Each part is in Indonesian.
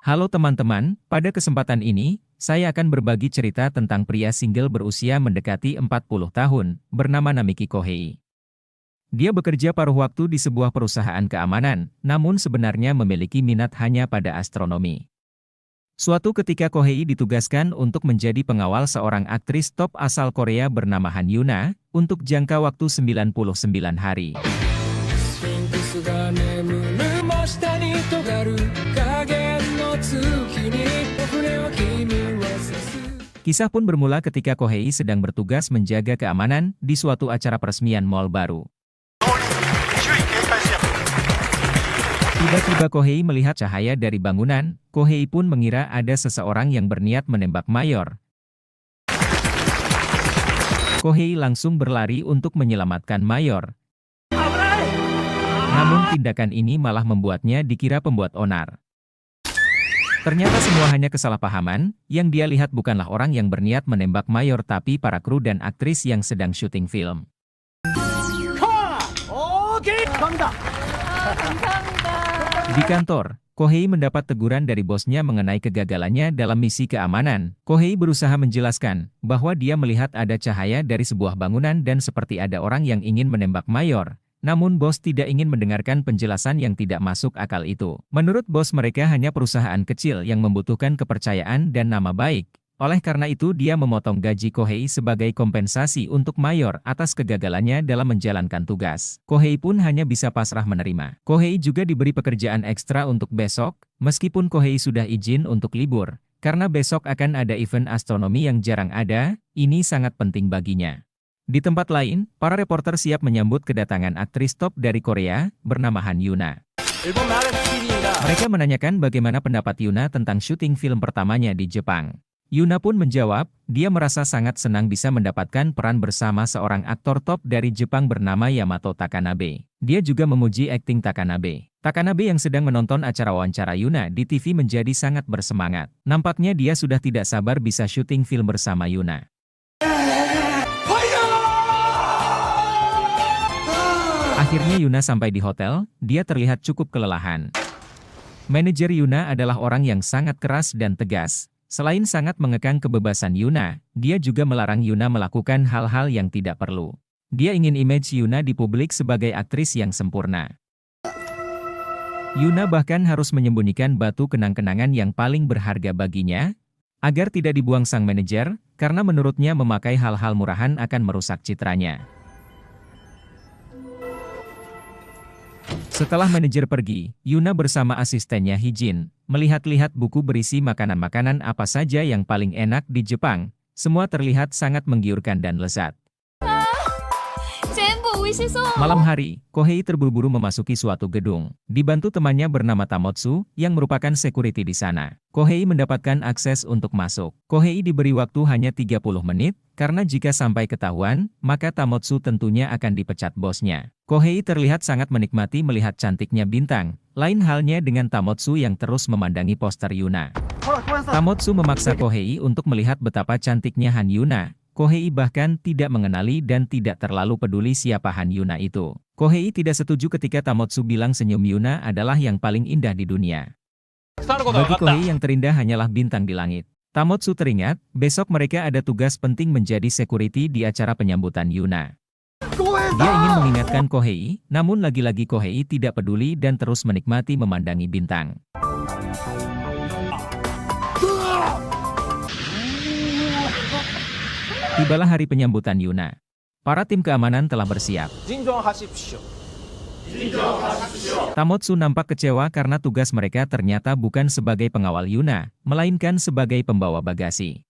Halo teman-teman, pada kesempatan ini, saya akan berbagi cerita tentang pria single berusia mendekati 40 tahun, bernama Namiki Kohei. Dia bekerja paruh waktu di sebuah perusahaan keamanan, namun sebenarnya memiliki minat hanya pada astronomi. Suatu ketika Kohei ditugaskan untuk menjadi pengawal seorang aktris top asal Korea bernama Han Yuna, untuk jangka waktu 99 hari. Kisah pun bermula ketika Kohei sedang bertugas menjaga keamanan di suatu acara peresmian mall baru. Tiba-tiba Kohei melihat cahaya dari bangunan. Kohei pun mengira ada seseorang yang berniat menembak Mayor. Kohei langsung berlari untuk menyelamatkan Mayor. Namun tindakan ini malah membuatnya dikira pembuat onar. Ternyata semua hanya kesalahpahaman, yang dia lihat bukanlah orang yang berniat menembak Mayor tapi para kru dan aktris yang sedang syuting film. Di kantor, Kohei mendapat teguran dari bosnya mengenai kegagalannya dalam misi keamanan. Kohei berusaha menjelaskan bahwa dia melihat ada cahaya dari sebuah bangunan dan seperti ada orang yang ingin menembak Mayor. Namun bos tidak ingin mendengarkan penjelasan yang tidak masuk akal itu. Menurut bos mereka hanya perusahaan kecil yang membutuhkan kepercayaan dan nama baik. Oleh karena itu dia memotong gaji Kohei sebagai kompensasi untuk Mayor atas kegagalannya dalam menjalankan tugas. Kohei pun hanya bisa pasrah menerima. Kohei juga diberi pekerjaan ekstra untuk besok, meskipun Kohei sudah izin untuk libur. Karena besok akan ada event astronomi yang jarang ada, ini sangat penting baginya. Di tempat lain, para reporter siap menyambut kedatangan aktris top dari Korea, bernama Han Yuna. Mereka menanyakan bagaimana pendapat Yuna tentang syuting film pertamanya di Jepang. Yuna pun menjawab, dia merasa sangat senang bisa mendapatkan peran bersama seorang aktor top dari Jepang bernama Yamato Takanabe. Dia juga memuji akting Takanabe. Takanabe yang sedang menonton acara wawancara Yuna di TV menjadi sangat bersemangat. Nampaknya dia sudah tidak sabar bisa syuting film bersama Yuna. Akhirnya Yuna sampai di hotel, dia terlihat cukup kelelahan. Manajer Yuna adalah orang yang sangat keras dan tegas. Selain sangat mengekang kebebasan Yuna, dia juga melarang Yuna melakukan hal-hal yang tidak perlu. Dia ingin image Yuna di publik sebagai aktris yang sempurna. Yuna bahkan harus menyembunyikan batu kenang-kenangan yang paling berharga baginya, agar tidak dibuang sang manajer, karena menurutnya memakai hal-hal murahan akan merusak citranya. Setelah manajer pergi, Yuna bersama asistennya Hijin, melihat-lihat buku berisi makanan-makanan apa saja yang paling enak di Jepang. Semua terlihat sangat menggiurkan dan lezat. Malam hari, Kohei terburu-buru memasuki suatu gedung. Dibantu temannya bernama Tamotsu, yang merupakan security di sana. Kohei mendapatkan akses untuk masuk. Kohei diberi waktu hanya 30 menit, karena jika sampai ketahuan, maka Tamotsu tentunya akan dipecat bosnya. Kohei terlihat sangat menikmati melihat cantiknya bintang, lain halnya dengan Tamotsu yang terus memandangi poster Yuna. Tamotsu memaksa Kohei untuk melihat betapa cantiknya Han Yuna. Kohei bahkan tidak mengenali dan tidak terlalu peduli siapa Han Yuna itu. Kohei tidak setuju ketika Tamotsu bilang senyum Yuna adalah yang paling indah di dunia. Bagi Kohei yang terindah hanyalah bintang di langit. Tamotsu teringat, besok mereka ada tugas penting menjadi security di acara penyambutan Yuna. Dia ingin mengingatkan Kohei, namun lagi-lagi Kohei tidak peduli dan terus menikmati memandangi bintang. Tibalah hari penyambutan Yuna. Para tim keamanan telah bersiap. Tamotsu nampak kecewa karena tugas mereka ternyata bukan sebagai pengawal Yuna, melainkan sebagai pembawa bagasi.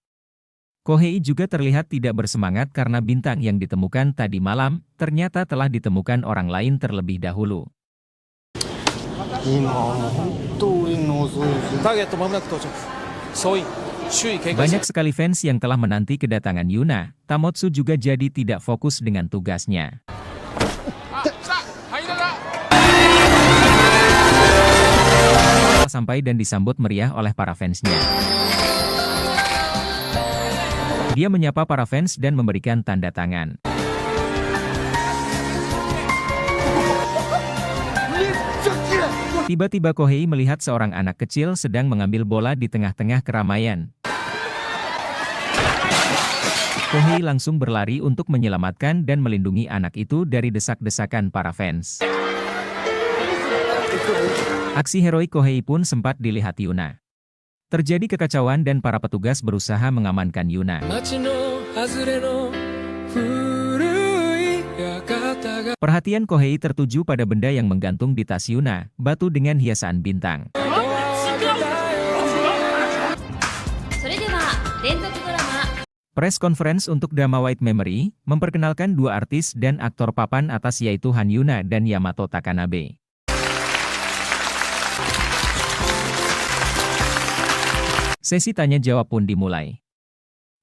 Kohei juga terlihat tidak bersemangat karena bintang yang ditemukan tadi malam, ternyata telah ditemukan orang lain terlebih dahulu. Banyak sekali fans yang telah menanti kedatangan Yuna. Tamotsu juga jadi tidak fokus dengan tugasnya. Sampai dan disambut meriah oleh para fansnya. Dia menyapa para fans dan memberikan tanda tangan. Tiba-tiba Kohei melihat seorang anak kecil sedang mengambil bola di tengah-tengah keramaian. Kohei langsung berlari untuk menyelamatkan dan melindungi anak itu dari desak-desakan para fans. Aksi heroik Kohei pun sempat dilihat Yuna. Terjadi kekacauan dan para petugas berusaha mengamankan Yuna. Perhatian Kohei tertuju pada benda yang menggantung di tas Yuna, batu dengan hiasan bintang. Press conference untuk drama White Memory, memperkenalkan dua artis dan aktor papan atas yaitu Han Yuna dan Yamato Takanabe. Sesi tanya-jawab pun dimulai.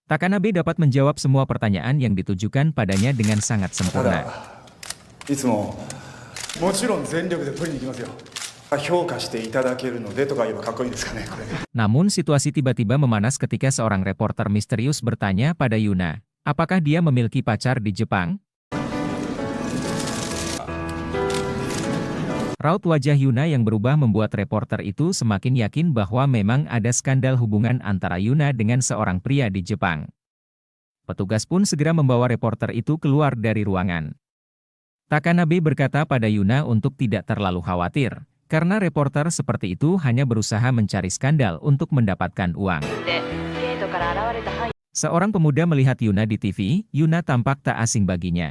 Takanabe dapat menjawab semua pertanyaan yang ditujukan padanya dengan sangat sempurna. Namun situasi tiba-tiba memanas ketika seorang reporter misterius bertanya pada Yuna, apakah dia memiliki pacar di Jepang? Raut wajah Yuna yang berubah membuat reporter itu semakin yakin bahwa memang ada skandal hubungan antara Yuna dengan seorang pria di Jepang. Petugas pun segera membawa reporter itu keluar dari ruangan. Takanabe berkata pada Yuna untuk tidak terlalu khawatir, karena reporter seperti itu hanya berusaha mencari skandal untuk mendapatkan uang. Seorang pemuda melihat Yuna di TV, Yuna tampak tak asing baginya.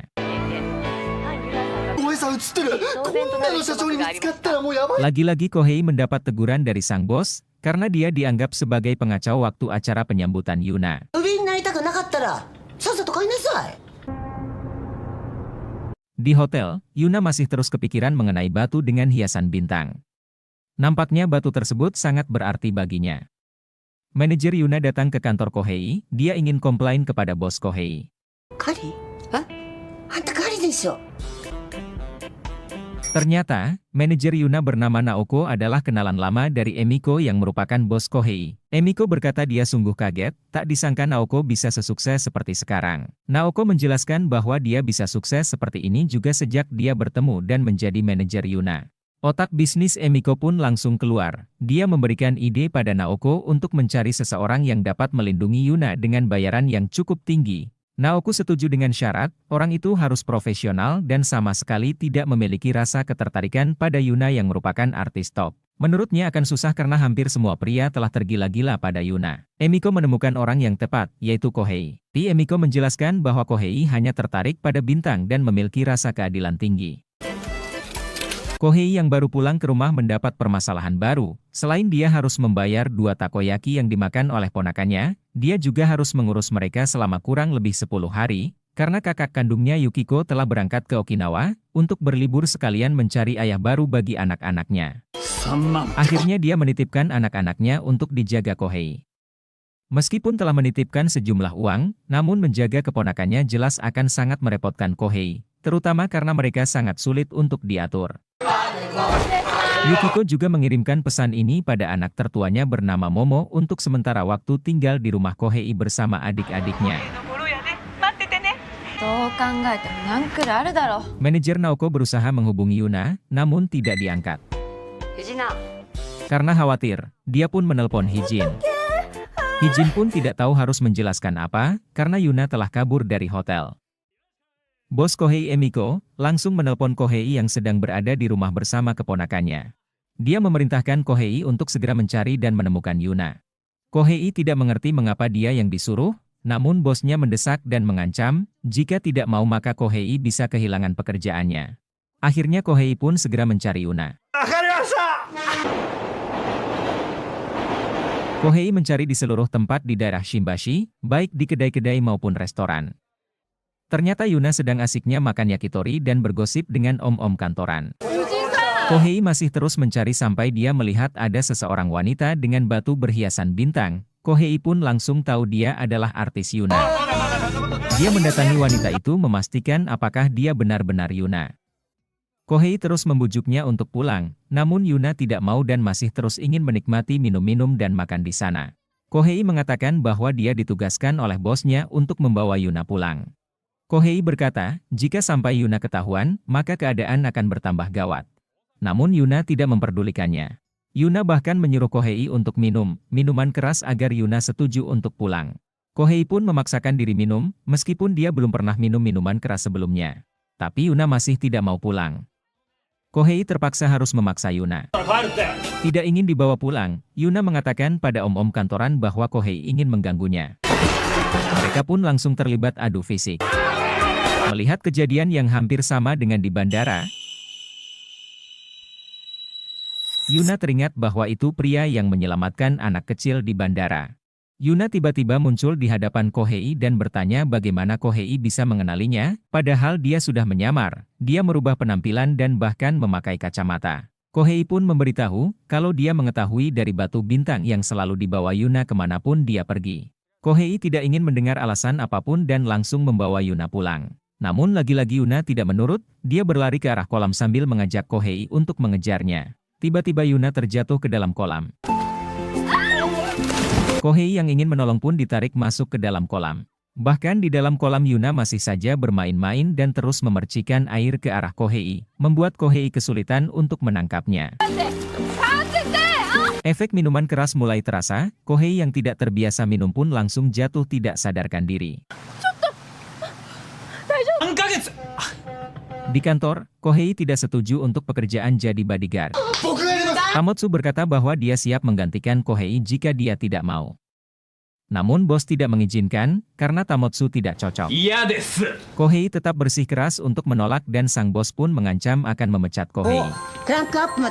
Lagi-lagi Kohei mendapat teguran dari sang bos, karena dia dianggap sebagai pengacau waktu acara penyambutan Yuna. Di hotel, Yuna masih terus kepikiran mengenai batu dengan hiasan bintang. Nampaknya batu tersebut sangat berarti baginya. Manajer Yuna datang ke kantor Kohei, dia ingin komplain kepada bos Kohei. Ternyata, manajer Yuna bernama Naoko adalah kenalan lama dari Emiko yang merupakan bos Kohei. Emiko berkata dia sungguh kaget, tak disangka Naoko bisa sesukses seperti sekarang. Naoko menjelaskan bahwa dia bisa sukses seperti ini juga sejak dia bertemu dan menjadi manajer Yuna. Otak bisnis Emiko pun langsung keluar. Dia memberikan ide pada Naoko untuk mencari seseorang yang dapat melindungi Yuna dengan bayaran yang cukup tinggi. Naoko setuju dengan syarat, orang itu harus profesional dan sama sekali tidak memiliki rasa ketertarikan pada Yuna yang merupakan artis top. Menurutnya akan susah karena hampir semua pria telah tergila-gila pada Yuna. Emiko menemukan orang yang tepat, yaitu Kohei. Emiko menjelaskan bahwa Kohei hanya tertarik pada bintang dan memiliki rasa keadilan tinggi. Kohei yang baru pulang ke rumah mendapat permasalahan baru. Selain dia harus membayar 2 takoyaki yang dimakan oleh ponakannya, dia juga harus mengurus mereka selama kurang lebih 10 hari, karena kakak kandungnya Yukiko telah berangkat ke Okinawa, untuk berlibur sekalian mencari ayah baru bagi anak-anaknya. Akhirnya dia menitipkan anak-anaknya untuk dijaga Kohei. Meskipun telah menitipkan sejumlah uang, namun menjaga keponakannya jelas akan sangat merepotkan Kohei, terutama karena mereka sangat sulit untuk diatur. Yukiko juga mengirimkan pesan ini pada anak tertuanya bernama Momo untuk sementara waktu tinggal di rumah Kohei bersama adik-adiknya. Manajer Naoko berusaha menghubungi Yuna, namun tidak diangkat. Karena khawatir, dia pun menelpon Hijin. Hijin pun tidak tahu harus menjelaskan apa, karena Yuna telah kabur dari hotel. Bos Kohei Emiko langsung menelpon Kohei yang sedang berada di rumah bersama keponakannya. Dia memerintahkan Kohei untuk segera mencari dan menemukan Yuna. Kohei tidak mengerti mengapa dia yang disuruh, namun bosnya mendesak dan mengancam, jika tidak mau maka Kohei bisa kehilangan pekerjaannya. Akhirnya Kohei pun segera mencari Yuna. Kohei mencari di seluruh tempat di daerah Shimbashi, baik di kedai-kedai maupun restoran. Ternyata Yuna sedang asiknya makan yakitori dan bergosip dengan om-om kantoran. Kohei masih terus mencari sampai dia melihat ada seseorang wanita dengan batu berhiasan bintang. Kohei pun langsung tahu dia adalah artis Yuna. Dia mendatangi wanita itu memastikan apakah dia benar-benar Yuna. Kohei terus membujuknya untuk pulang, namun Yuna tidak mau dan masih terus ingin menikmati minum-minum dan makan di sana. Kohei mengatakan bahwa dia ditugaskan oleh bosnya untuk membawa Yuna pulang. Kohei berkata, jika sampai Yuna ketahuan, maka keadaan akan bertambah gawat. Namun Yuna tidak memperdulikannya. Yuna bahkan menyuruh Kohei untuk minum minuman keras agar Yuna setuju untuk pulang. Kohei pun memaksakan diri minum, meskipun dia belum pernah minum minuman keras sebelumnya. Tapi Yuna masih tidak mau pulang. Kohei terpaksa harus memaksa Yuna. Tidak ingin dibawa pulang, Yuna mengatakan pada om-om kantoran bahwa Kohei ingin mengganggunya. Mereka pun langsung terlibat adu fisik. Melihat kejadian yang hampir sama dengan di bandara, Yuna teringat bahwa itu pria yang menyelamatkan anak kecil di bandara. Yuna tiba-tiba muncul di hadapan Kohei dan bertanya bagaimana Kohei bisa mengenalinya, padahal dia sudah menyamar. Dia merubah penampilan dan bahkan memakai kacamata. Kohei pun memberitahu kalau dia mengetahui dari batu bintang yang selalu dibawa Yuna kemanapun dia pergi. Kohei tidak ingin mendengar alasan apapun dan langsung membawa Yuna pulang. Namun lagi-lagi Yuna tidak menurut, dia berlari ke arah kolam sambil mengajak Kohei untuk mengejarnya. Tiba-tiba Yuna terjatuh ke dalam kolam. Kohei yang ingin menolong pun ditarik masuk ke dalam kolam. Bahkan di dalam kolam Yuna masih saja bermain-main dan terus memercikan air ke arah Kohei, membuat Kohei kesulitan untuk menangkapnya. Efek minuman keras mulai terasa, Kohei yang tidak terbiasa minum pun langsung jatuh tidak sadarkan diri. Di kantor, Kohei tidak setuju untuk pekerjaan jadi bodyguard. Tamotsu berkata bahwa dia siap menggantikan Kohei jika dia tidak mau. Namun bos tidak mengizinkan, karena Tamotsu tidak cocok. Kohei tetap bersikeras untuk menolak dan sang bos pun mengancam akan memecat Kohei.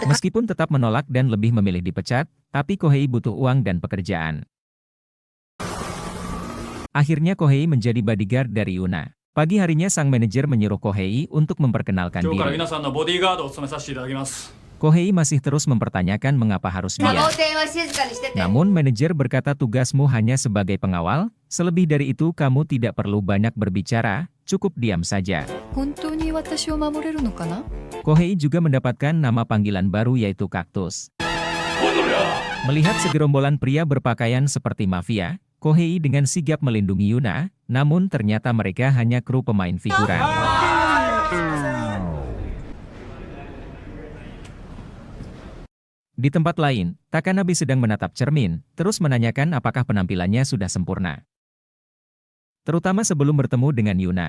Meskipun tetap menolak dan lebih memilih dipecat, tapi Kohei butuh uang dan pekerjaan. Akhirnya Kohei menjadi bodyguard dari Yuna. Pagi harinya sang manajer menyuruh Kohei untuk memperkenalkan diri. Kohei masih terus mempertanyakan mengapa harus dia. Namun manajer berkata tugasmu hanya sebagai pengawal, selebih dari itu kamu tidak perlu banyak berbicara, cukup diam saja. Kohei juga mendapatkan nama panggilan baru yaitu Kaktus. Melihat segerombolan pria berpakaian seperti mafia, Kohei dengan sigap melindungi Yuna, namun ternyata mereka hanya kru pemain figuran. Di tempat lain, Takanabe sedang menatap cermin, terus menanyakan apakah penampilannya sudah sempurna. Terutama sebelum bertemu dengan Yuna.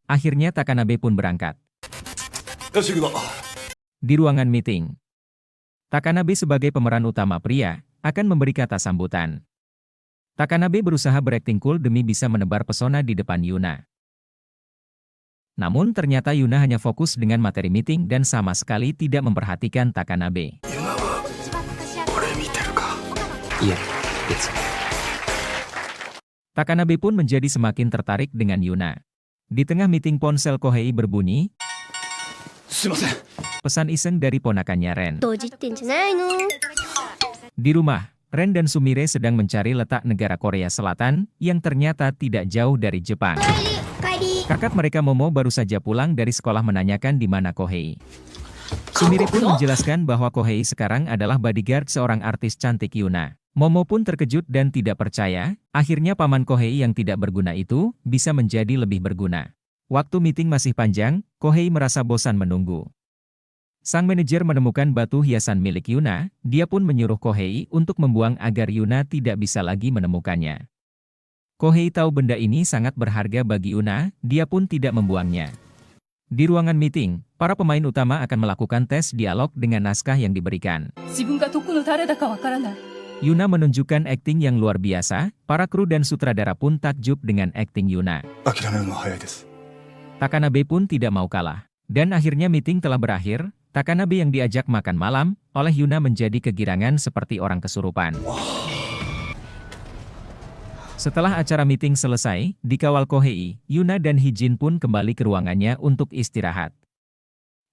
Akhirnya Takanabe pun berangkat. Di ruangan meeting, Takanabe sebagai pemeran utama pria, akan memberi kata sambutan. Takanabe berusaha berakting cool demi bisa menebar pesona di depan Yuna. Namun ternyata Yuna hanya fokus dengan materi meeting dan sama sekali tidak memperhatikan Takanabe. Takanabe pun menjadi semakin tertarik dengan Yuna. Di tengah meeting ponsel Kohei berbunyi. Pesan iseng dari ponakannya Ren. Di rumah, Ren dan Sumire sedang mencari letak negara Korea Selatan, yang ternyata tidak jauh dari Jepang. Kakak mereka Momo baru saja pulang dari sekolah menanyakan di mana Kohei. Sumire pun menjelaskan bahwa Kohei sekarang adalah bodyguard seorang artis cantik Yuna. Momo pun terkejut dan tidak percaya, akhirnya paman Kohei yang tidak berguna itu, bisa menjadi lebih berguna. Waktu meeting masih panjang, Kohei merasa bosan menunggu. Sang manajer menemukan batu hiasan milik Yuna, dia pun menyuruh Kohei untuk membuang agar Yuna tidak bisa lagi menemukannya. Kohei tahu benda ini sangat berharga bagi Yuna, dia pun tidak membuangnya. Di ruangan meeting, para pemain utama akan melakukan tes dialog dengan naskah yang diberikan. Yuna menunjukkan akting yang luar biasa, para kru dan sutradara pun takjub dengan akting Yuna. Takanabe pun tidak mau kalah. Dan akhirnya meeting telah berakhir, Takanabe yang diajak makan malam, oleh Yuna menjadi kegirangan seperti orang kesurupan. Setelah acara meeting selesai, dikawal Kohei, Yuna dan Hijin pun kembali ke ruangannya untuk istirahat.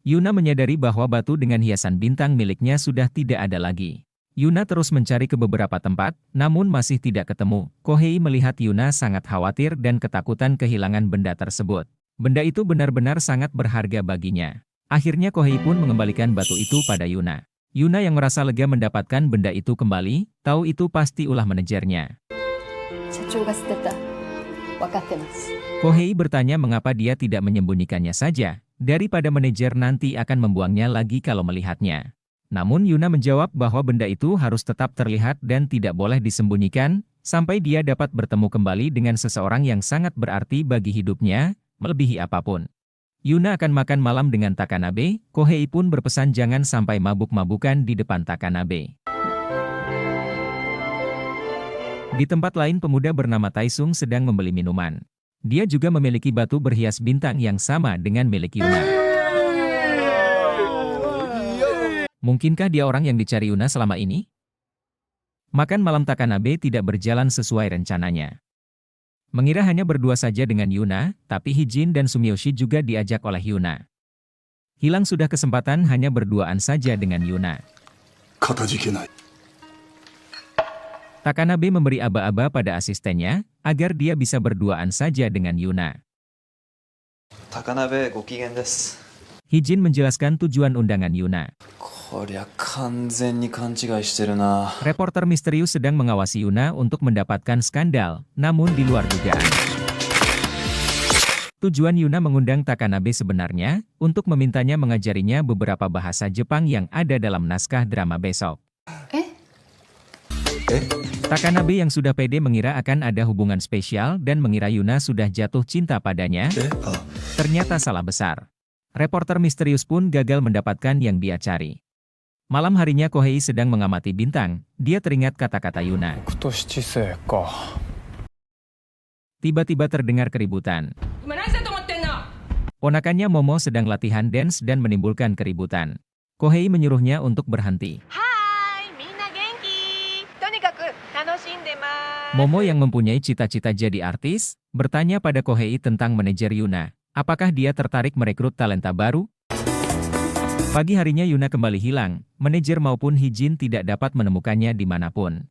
Yuna menyadari bahwa batu dengan hiasan bintang miliknya sudah tidak ada lagi. Yuna terus mencari ke beberapa tempat, namun masih tidak ketemu. Kohei melihat Yuna sangat khawatir dan ketakutan kehilangan benda tersebut. Benda itu benar-benar sangat berharga baginya. Akhirnya Kohei pun mengembalikan batu itu pada Yuna. Yuna yang merasa lega mendapatkan benda itu kembali, tahu itu pasti ulah manajernya. Kohei bertanya mengapa dia tidak menyembunyikannya saja, daripada manajer nanti akan membuangnya lagi kalau melihatnya. Namun Yuna menjawab bahwa benda itu harus tetap terlihat dan tidak boleh disembunyikan, sampai dia dapat bertemu kembali dengan seseorang yang sangat berarti bagi hidupnya, melebihi apapun. Yuna akan makan malam dengan Takanabe, Kohei pun berpesan jangan sampai mabuk-mabukan di depan Takanabe. Di tempat lain pemuda bernama Taesung sedang membeli minuman. Dia juga memiliki batu berhias bintang yang sama dengan milik Yuna. Mungkinkah dia orang yang dicari Yuna selama ini? Makan malam Takanabe tidak berjalan sesuai rencananya. Mengira hanya berdua saja dengan Yuna, tapi Hijin dan Sumiyoshi juga diajak oleh Yuna. Hilang sudah kesempatan hanya berduaan saja dengan Yuna. Takanabe memberi aba-aba pada asistennya, agar dia bisa berduaan saja dengan Yuna. Takanabe, gokigen desu. Hijin menjelaskan tujuan undangan Yuna. Reporter misterius sedang mengawasi Yuna untuk mendapatkan skandal, namun di luar dugaan. Tujuan Yuna mengundang Takanabe sebenarnya, untuk memintanya mengajarinya beberapa bahasa Jepang yang ada dalam naskah drama besok. Takanabe yang sudah pede mengira akan ada hubungan spesial dan mengira Yuna sudah jatuh cinta padanya, ternyata salah besar. Reporter misterius pun gagal mendapatkan yang dia cari. Malam harinya Kohei sedang mengamati bintang, dia teringat kata-kata Yuna. Tiba-tiba terdengar keributan. Ponakannya Momo sedang latihan dance dan menimbulkan keributan. Kohei menyuruhnya untuk berhenti. Momo yang mempunyai cita-cita jadi artis, bertanya pada Kohei tentang manajer Yuna. Apakah dia tertarik merekrut talenta baru? Pagi harinya Yuna kembali hilang, manajer maupun Hijin tidak dapat menemukannya dimanapun.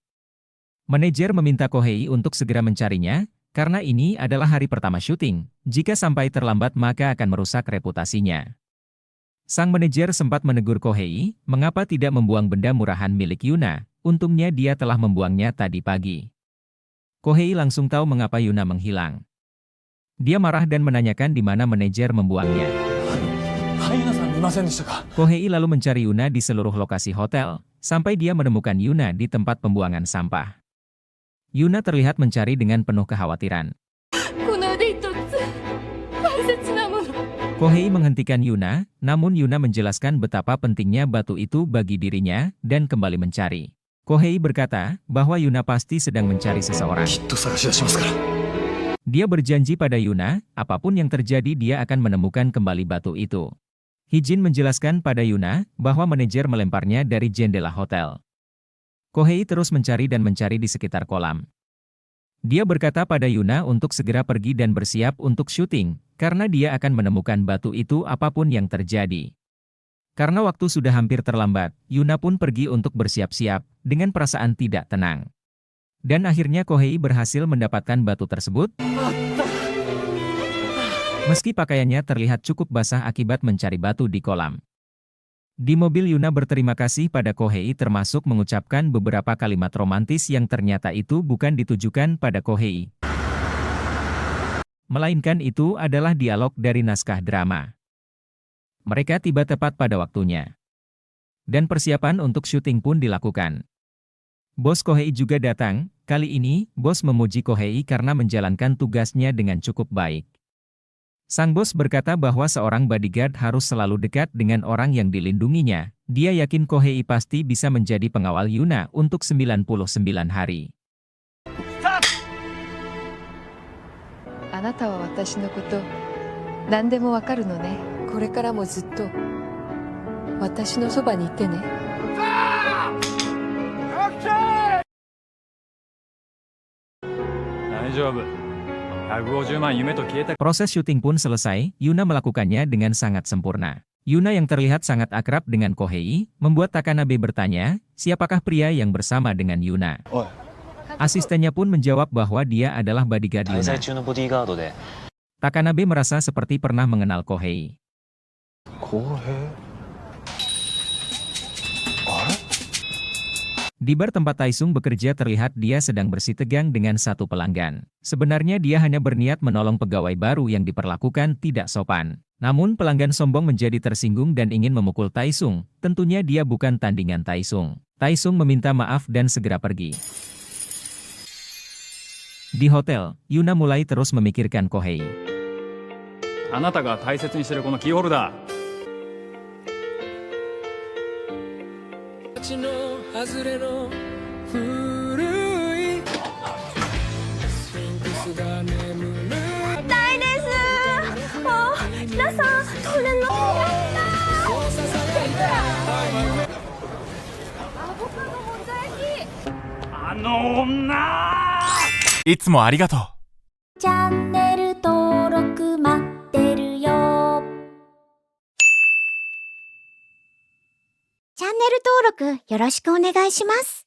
Manajer meminta Kohei untuk segera mencarinya, karena ini adalah hari pertama syuting, jika sampai terlambat maka akan merusak reputasinya. Sang manajer sempat menegur Kohei, mengapa tidak membuang benda murahan milik Yuna, untungnya dia telah membuangnya tadi pagi. Kohei langsung tahu mengapa Yuna menghilang. Dia marah dan menanyakan di mana manajer membuangnya. Kohei lalu mencari Yuna di seluruh lokasi hotel, sampai dia menemukan Yuna di tempat pembuangan sampah. Yuna terlihat mencari dengan penuh kekhawatiran. Kohei menghentikan Yuna, namun Yuna menjelaskan betapa pentingnya batu itu bagi dirinya, dan kembali mencari. Kohei berkata, bahwa Yuna pasti sedang mencari seseorang. Dia berjanji pada Yuna, apapun yang terjadi dia akan menemukan kembali batu itu. Hijin menjelaskan pada Yuna, bahwa manajer melemparnya dari jendela hotel. Kohei terus mencari dan mencari di sekitar kolam. Dia berkata pada Yuna untuk segera pergi dan bersiap untuk syuting, karena dia akan menemukan batu itu apapun yang terjadi. Karena waktu sudah hampir terlambat, Yuna pun pergi untuk bersiap-siap, dengan perasaan tidak tenang. Dan akhirnya Kohei berhasil mendapatkan batu tersebut. Meski pakaiannya terlihat cukup basah akibat mencari batu di kolam. Di mobil Yuna berterima kasih pada Kohei termasuk mengucapkan beberapa kalimat romantis yang ternyata itu bukan ditujukan pada Kohei. Melainkan itu adalah dialog dari naskah drama. Mereka tiba tepat pada waktunya. Dan persiapan untuk syuting pun dilakukan. Bos Kohei juga datang, kali ini, bos memuji Kohei karena menjalankan tugasnya dengan cukup baik. Sang bos berkata bahwa seorang bodyguard harus selalu dekat dengan orang yang dilindunginya. Dia yakin Kohei pasti bisa menjadi pengawal Yuna untuk 99 hari. Proses syuting pun selesai, Yuna melakukannya dengan sangat sempurna. Yuna yang terlihat sangat akrab dengan Kohei, membuat Takanabe bertanya, siapakah pria yang bersama dengan Yuna? Asistennya pun menjawab bahwa dia adalah bodyguard Yuna. Takanabe merasa seperti pernah mengenal Kohei. Di bar tempat Taisung bekerja terlihat dia sedang bersitegang dengan satu pelanggan. Sebenarnya dia hanya berniat menolong pegawai baru yang diperlakukan tidak sopan. Namun pelanggan sombong menjadi tersinggung dan ingin memukul Taisung. Tentunya dia bukan tandingan Taisung. Taisung meminta maaf dan segera pergi. Di hotel, Yuna mulai terus memikirkan Kohei. あなたが大切にしてるこのキーホルダー。あの女！いつもありがとう。チャンネル登録待ってるよ。チャンネル登録よろしくお願いします。